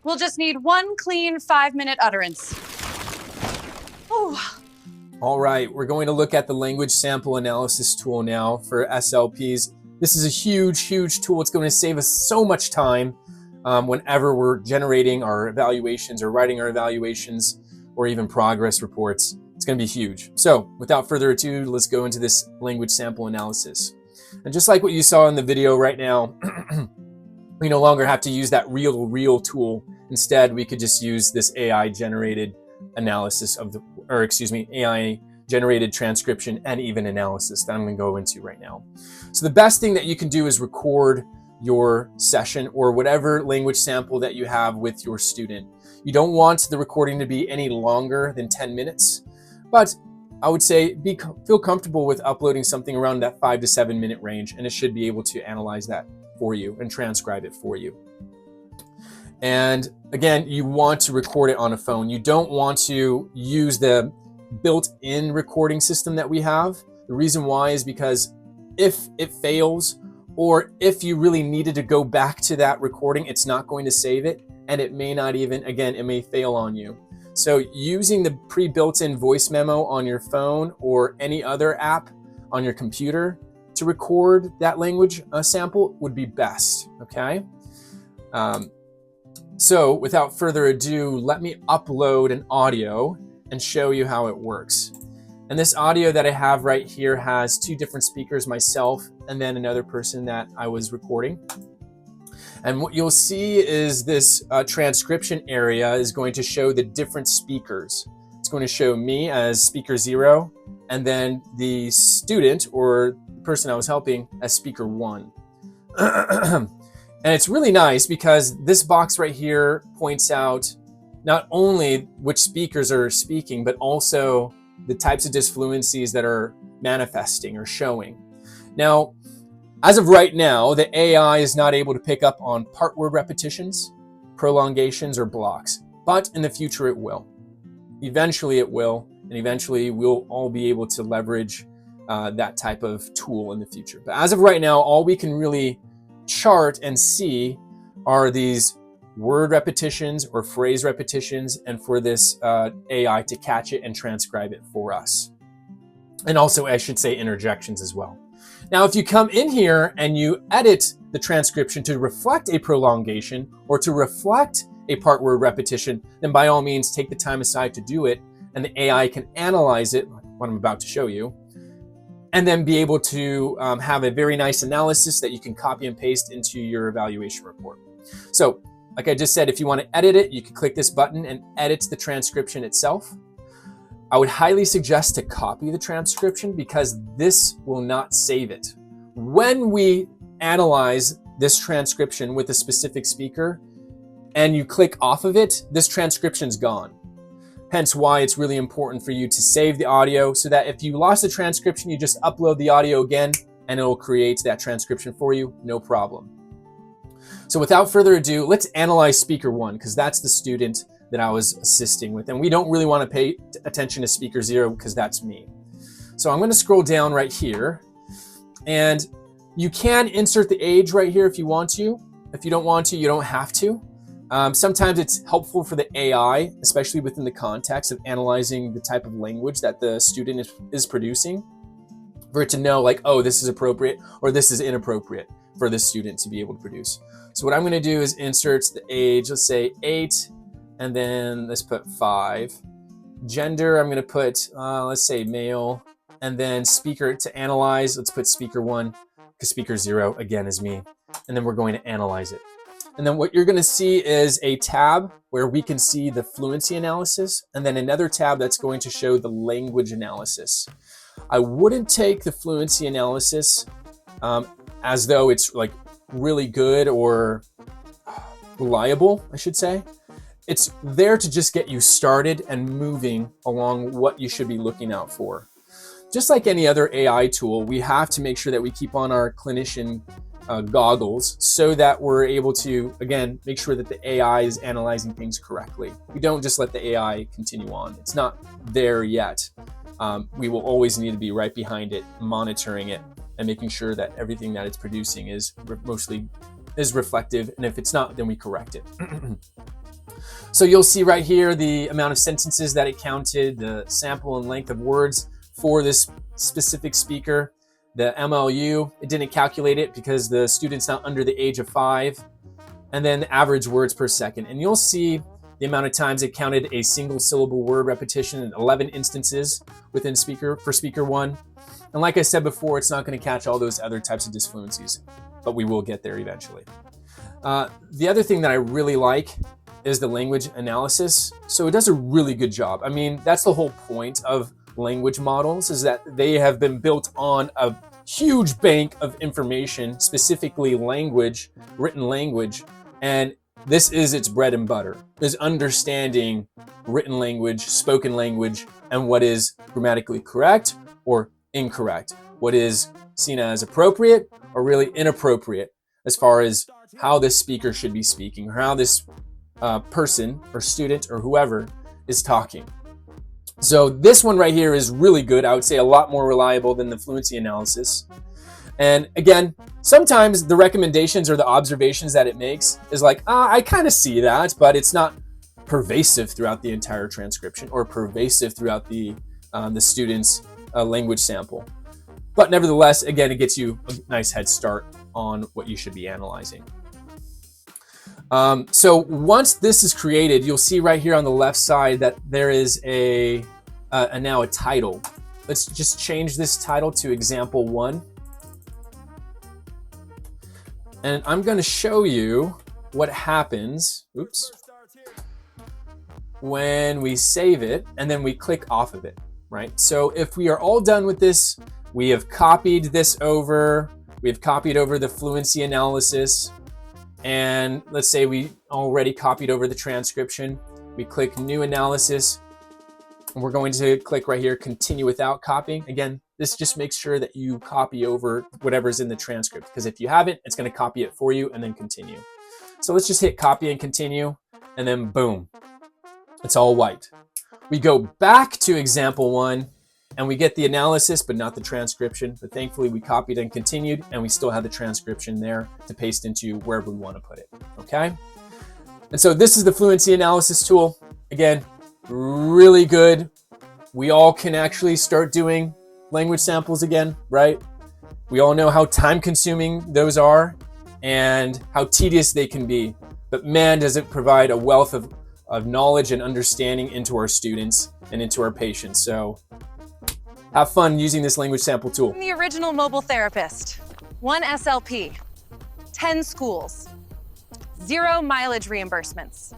We'll just need one clean 5-minute utterance. Ooh. All right, we're going to look at the language sample analysis tool now for SLPs. This is a huge tool. It's going to save us so much time whenever we're generating our evaluations or writing our evaluations or even progress reports. It's going to be huge. So without further ado, let's go into this language sample analysis. And just like what you saw in the video right now, we no longer have to use that reel-to-reel tool. Instead, we could just use this AI-generated analysis of AI-generated transcription and even analysis that I'm going to go into right now. So the best thing that you can do is record your session or whatever language sample that you have with your student. You don't want the recording to be any longer than 10 minutes, but I would say feel comfortable with uploading something around that 5 to 7 minute range, and it should be able to analyze that for you and transcribe it for you. And again, you want to record it on a phone. You don't want to use the built-in recording system that we have. The reason why is because if it fails, or if you really needed to go back to that recording, it's not going to save it, and it may not even, again, it may fail on you. So using the pre-built-in voice memo on your phone or any other app on your computer to record that language sample would be best, okay? So without further ado, let me upload an audio and show you how it works. And this audio that I have right here has 2 different speakers, myself and then another person that I was recording. And what you'll see is this transcription area is going to show the different speakers. It's going to show me as speaker 0, and then the student or the person I was helping as speaker 1. And it's really nice because this box right here points out not only which speakers are speaking, but also the types of disfluencies that are manifesting or showing. Now, as of right now, the AI is not able to pick up on part word repetitions, prolongations, or blocks, but in the future it will. Eventually it will, and eventually we'll all be able to leverage that type of tool in the future. But as of right now, all we can really chart and see are these word repetitions or phrase repetitions, and for this AI to catch it and transcribe it for us. And also, I should say, interjections as well. Now, if you come in here and you edit the transcription to reflect a prolongation or to reflect a part word repetition, then by all means, take the time aside to do it, and the AI can analyze it, like what I'm about to show you, and then be able to have a very nice analysis that you can copy and paste into your evaluation report. So, like I just said, if you want to edit it, you can click this button and edit the transcription itself. I would highly suggest to copy the transcription because this will not save it. When we analyze this transcription with a specific speaker and you click off of it, this transcription's gone. Hence why it's really important for you to save the audio so that if you lost the transcription, you just upload the audio again and it'll create that transcription for you, no problem. So without further ado, let's analyze speaker 1 because that's the student that I was assisting with. And we don't really want to pay attention to speaker 0 because that's me. So I'm going to scroll down right here, and you can insert the age right here if you want to. If you don't want to, you don't have to. Sometimes it's helpful for the AI, especially within the context of analyzing the type of language that the student is producing, for it to know like, oh, this is appropriate or this is inappropriate for this student to be able to produce. So what I'm going to do is insert the age, let's say 8, and then let's put 5. Gender, I'm going to put, let's say male, and then speaker to analyze, let's put speaker 1, because speaker 0, again, is me. And then we're going to analyze it. And then what you're going to see is a tab where we can see the fluency analysis, and then another tab that's going to show the language analysis. I wouldn't take the fluency analysis as though it's like really good or reliable, I should say. It's there to just get you started and moving along what you should be looking out for. Just like any other AI tool, we have to make sure that we keep on our clinician goggles so that we're able to, again, make sure that the AI is analyzing things correctly. We don't just let the AI continue on. It's not there yet. We will always need to be right behind it, monitoring it, and making sure that everything that it's producing is mostly reflective. And if it's not, then we correct it. So you'll see right here the amount of sentences that it counted, the sample and length of words for this specific speaker. The MLU, it didn't calculate it because the student's not under the age of 5. And then the average words per second. And you'll see the amount of times it counted a single syllable word repetition in 11 instances within speaker 1. And like I said before, it's not going to catch all those other types of disfluencies, but we will get there eventually. The other thing that I really like is the language analysis. So it does a really good job. I mean, that's the whole point of language models, is that they have been built on a huge bank of information, specifically language, written language, and this is its bread and butter, is understanding written language, spoken language, and what is grammatically correct or incorrect, what is seen as appropriate or really inappropriate as far as how this speaker should be speaking, or how this person or student or whoever is talking. So this one right here is really good. I would say a lot more reliable than the fluency analysis. And again, sometimes the recommendations or the observations that it makes is like, I kind of see that, but it's not pervasive throughout the entire transcription or pervasive throughout the student's language sample. But nevertheless, again, it gets you a nice head start on what you should be analyzing. So once this is created, you'll see right here on the left side that there is now a title. Let's just change this title to example 1. And I'm going to show you what happens, when we save it and then we click off of it, right? So if we are all done with this, we have copied this over, we have copied over the fluency analysis, and let's say we already copied over the transcription. We click new analysis, and we're going to click right here, continue without copying. Again, this just makes sure that you copy over whatever's in the transcript, because if you haven't, it's going to copy it for you and then continue. So let's just hit copy and continue, and then boom, it's all white. We go back to example 1 and we get the analysis, but not the transcription. But thankfully we copied and continued, and we still have the transcription there to paste into wherever we want to put it, okay? And so this is the fluency analysis tool. Again, really good. We all can actually start doing language samples again, right? We all know how time consuming those are and how tedious they can be. But man, does it provide a wealth of knowledge and understanding into our students and into our patients. So have fun using this language sample tool. I'm the original mobile therapist. 1 SLP, 10 schools, 0 mileage reimbursements.